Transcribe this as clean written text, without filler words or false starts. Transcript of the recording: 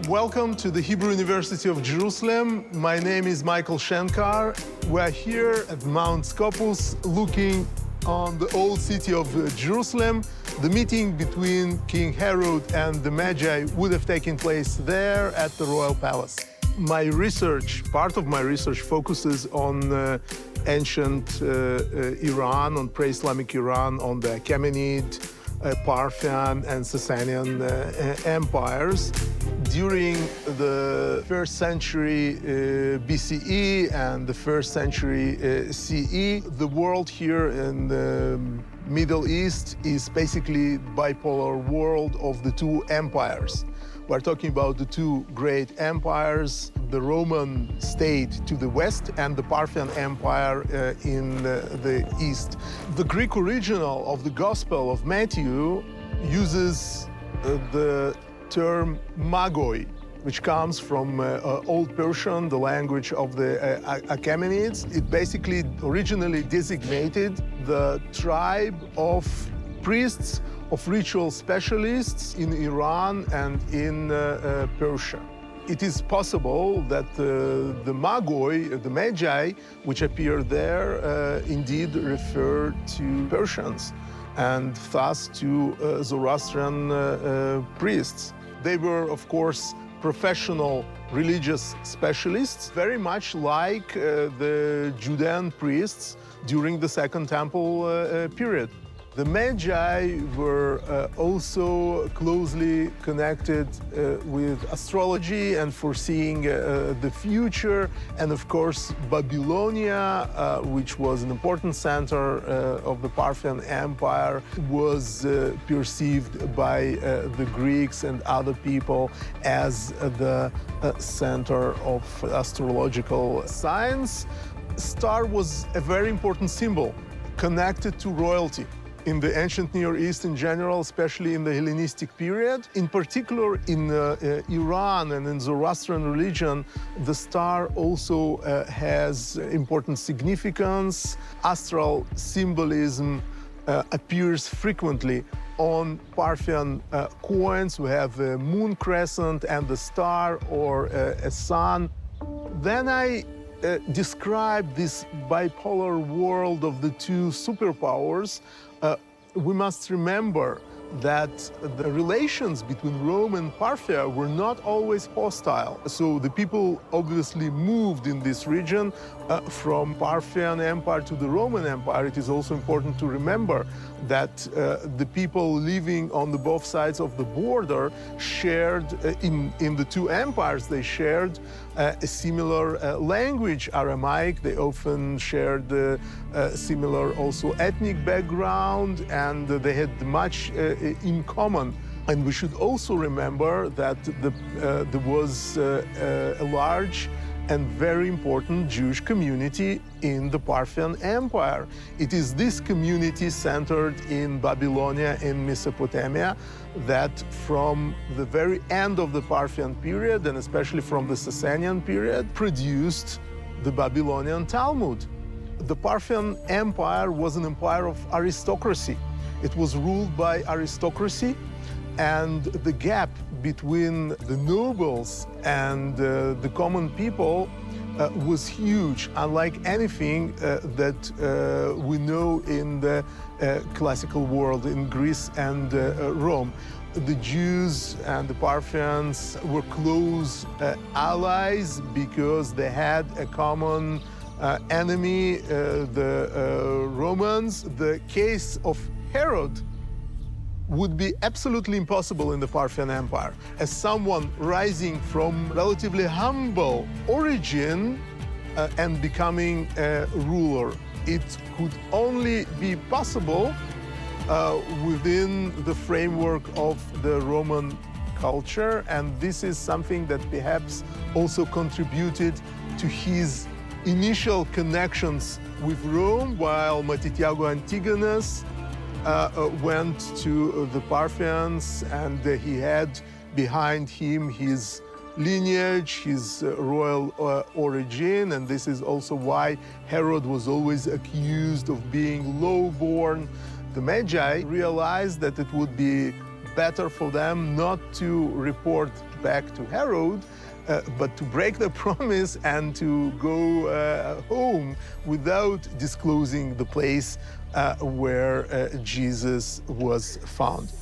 Welcome to the Hebrew University of Jerusalem. My name is Michael Shenkar. We're here at Mount Scopus looking on the old city of Jerusalem. The meeting between King Herod and the Magi would have taken place there at the royal palace. My research, part of my research, focuses on ancient Iran, on pre-Islamic Iran, on the Achaemenid, Parthian and Sasanian empires. During the 1st century BCE and the 1st century CE, the world here in the Middle East is basically bipolar world of the two empires. We're talking about the two great empires, the Roman state to the west and the Parthian Empire in the east. The Greek original of the Gospel of Matthew uses the term Magi, which comes from Old Persian, the language of the Achaemenids. It basically originally designated the tribe of priests, of ritual specialists in Iran and in Persia. It is possible that the Magi, which appear there, indeed refer to Persians and thus to Zoroastrian priests. They were, of course, professional religious specialists, very much like the Judean priests during the Second Temple period. The Magi were also closely connected with astrology and foreseeing the future. And of course, Babylonia, which was an important center of the Parthian Empire, was perceived by the Greeks and other people as the center of astrological science. Star was a very important symbol connected to royalty. In the ancient Near East in general, especially in the Hellenistic period. In particular, in Iran and in Zoroastrian religion, the star also has important significance. Astral symbolism appears frequently on Parthian coins. We have a moon crescent and the star or a sun. Then I describe this bipolar world of the two superpowers. We must remember that the relations between Rome and Parthia were not always hostile. So the people obviously moved in this region from Parthian Empire to the Roman Empire. It is also important to remember that the people living on the both sides of the border shared, in the two empires, they shared a similar language, Aramaic. They often shared similar also ethnic background, and they had much in common. And we should also remember that there was a large and very important Jewish community in the Parthian Empire. It is this community centered in Babylonia in Mesopotamia that from the very end of the Parthian period, and especially from the Sasanian period, produced the Babylonian Talmud. The Parthian Empire was an empire of aristocracy. It was ruled by aristocracy, and the gap between the nobles and the common people was huge, unlike anything that we know in the classical world, in Greece and Rome. The Jews and the Parthians were close allies because they had a common enemy, the Romans. The case of Herod would be absolutely impossible in the Parthian Empire. As someone rising from relatively humble origin and becoming a ruler, it could only be possible within the framework of the Roman culture, and this is something that perhaps also contributed to his initial connections with Rome, while Matitiago Antigonus went to the Parthians, and he had behind him his lineage, his royal origin, and this is also why Herod was always accused of being low-born. The Magi realized that it would be better for them not to report back to Herod, but to break the promise and to go home without disclosing the place where Jesus was found.